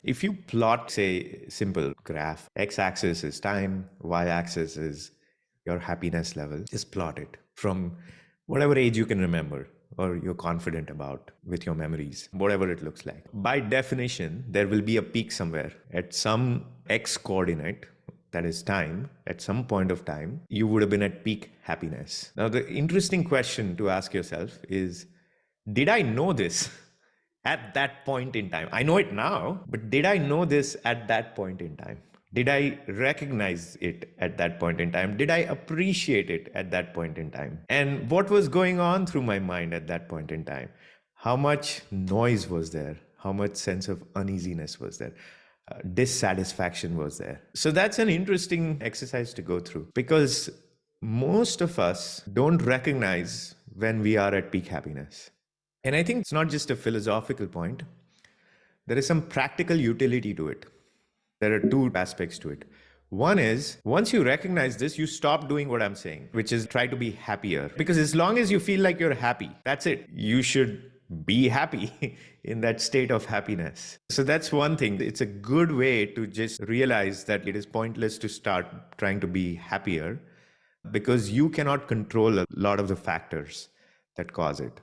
If you plot, say, simple graph, x-axis is time, y-axis is your happiness level, just plot it from whatever age you can remember or you're confident about with your memories, whatever it looks like. By definition, there will be a peak somewhere at some x coordinate, that is time. At some point of time, you would have been at peak happiness. Now, the interesting question to ask yourself is, did I know this at that point in time? I know it now, but did I know this at that point in time? Did I recognize it at that point in time? Did I appreciate it at that point in time? And what was going on through my mind at that point in time? How much noise was there? How much sense of uneasiness was there? Dissatisfaction was there. So that's an interesting exercise to go through, because most of us don't recognize when we are at peak happiness. And I think it's not just a philosophical point. There is some practical utility to it. There are two aspects to it. One is, once you recognize this, you stop doing what I'm saying, which is try to be happier. Because as long as you feel like you're happy, that's it. You should be happy in that state of happiness. So that's one thing. It's a good way to just realize that it is pointless to start trying to be happier, because you cannot control a lot of the factors that cause it.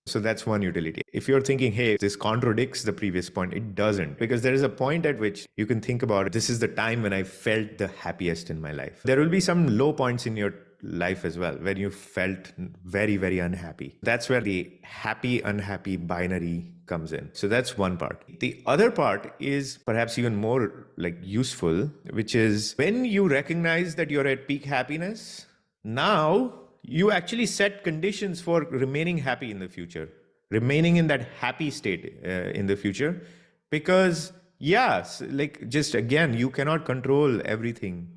So that's one utility. If you're thinking, hey, this contradicts the previous point, it doesn't, because there is a point at which you can think about, this is the time when I felt the happiest in my life. There will be some low points in your life as well, where you felt very, very unhappy. That's where the happy, unhappy binary comes in. So that's one part. The other part is perhaps even more useful, which is when you recognize that you're at peak happiness, now you actually set conditions for remaining happy in the future, remaining in that happy state in the future. Because yes, just again, you cannot control everything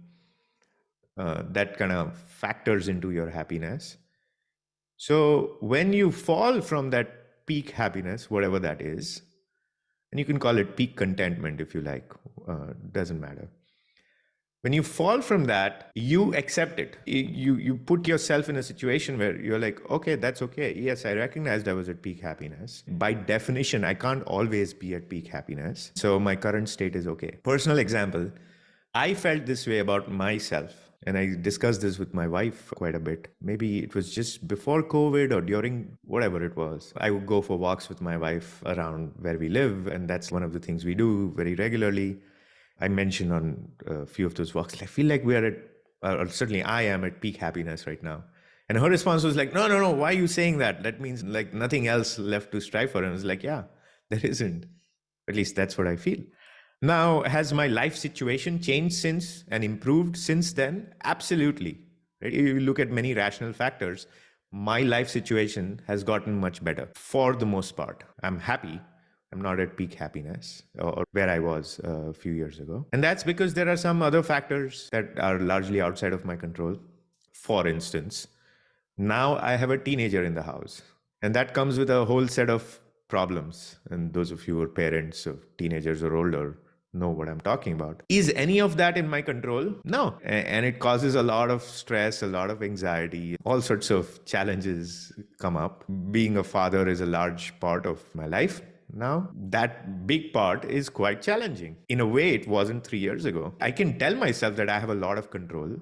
that kind of factors into your happiness. So when you fall from that peak happiness, whatever that is, and you can call it peak contentment if you like, doesn't matter. When you fall from that, you accept it. You put yourself in a situation where you're like, okay, that's okay. Yes, I recognized I was at peak happiness. By definition, I can't always be at peak happiness. So my current state is okay. Personal example, I felt this way about myself. And I discussed this with my wife quite a bit. Maybe it was just before COVID or during whatever it was. I would go for walks with my wife around where we live. And that's one of the things we do very regularly. I mentioned on a few of those walks, I feel like we are at, or certainly I am at peak happiness right now. And her response was like, no, why are you saying that? That means nothing else left to strive for. And I was like, yeah, there isn't. At least that's what I feel. Now, has my life situation changed since and improved since then? Absolutely. Right? If you look at many rational factors, my life situation has gotten much better for the most part. I'm happy. I'm not at peak happiness or where I was a few years ago. And that's because there are some other factors that are largely outside of my control. For instance, now I have a teenager in the house, and that comes with a whole set of problems. And those of you who are parents of teenagers or older know what I'm talking about. Is any of that in my control? No. And it causes a lot of stress, a lot of anxiety, all sorts of challenges come up. Being a father is a large part of my life. Now, that big part is quite challenging. In a way, it wasn't 3 years ago. I can tell myself that I have a lot of control.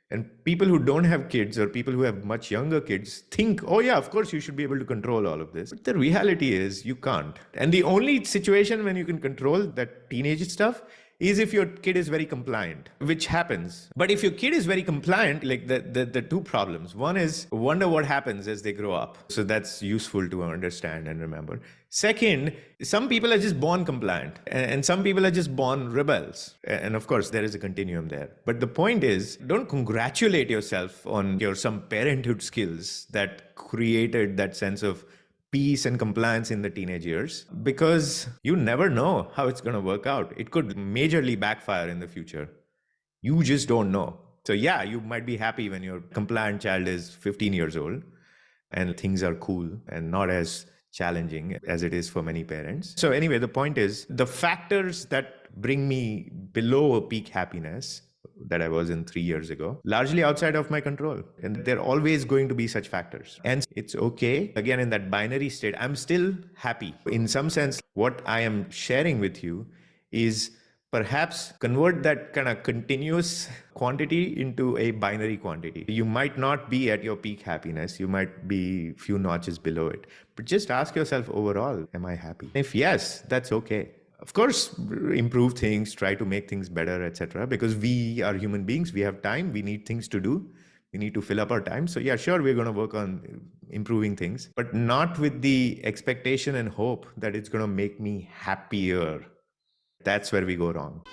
And people who don't have kids or people who have much younger kids think, oh yeah, of course you should be able to control all of this. But the reality is you can't. And the only situation when you can control that teenage stuff is if your kid is very compliant, which happens. But if your kid is very compliant, the two problems. One is wonder what happens as they grow up. So that's useful to understand and remember. Second, some people are just born compliant and some people are just born rebels. And of course, there is a continuum there. But the point is, don't congratulate yourself on your some parenthood skills that created that sense of peace and compliance in the teenage years, because you never know how it's going to work out. It could majorly backfire in the future. You just don't know. So yeah, you might be happy when your compliant child is 15 years old and things are cool and not as challenging as it is for many parents. So anyway, the point is the factors that bring me below a peak happiness that I was in 3 years ago, largely outside of my control. And there are always going to be such factors. And it's okay. Again, in that binary state, I'm still happy. In some sense, what I am sharing with you is perhaps convert that kind of continuous quantity into a binary quantity. You might not be at your peak happiness, you might be few notches below it, but just ask yourself overall, am I happy? If yes, that's okay. Of course, improve things, try to make things better, etc. Because we are human beings, we have time, we need things to do, we need to fill up our time. So yeah, sure, we're going to work on improving things, but not with the expectation and hope that it's going to make me happier. That's where we go wrong.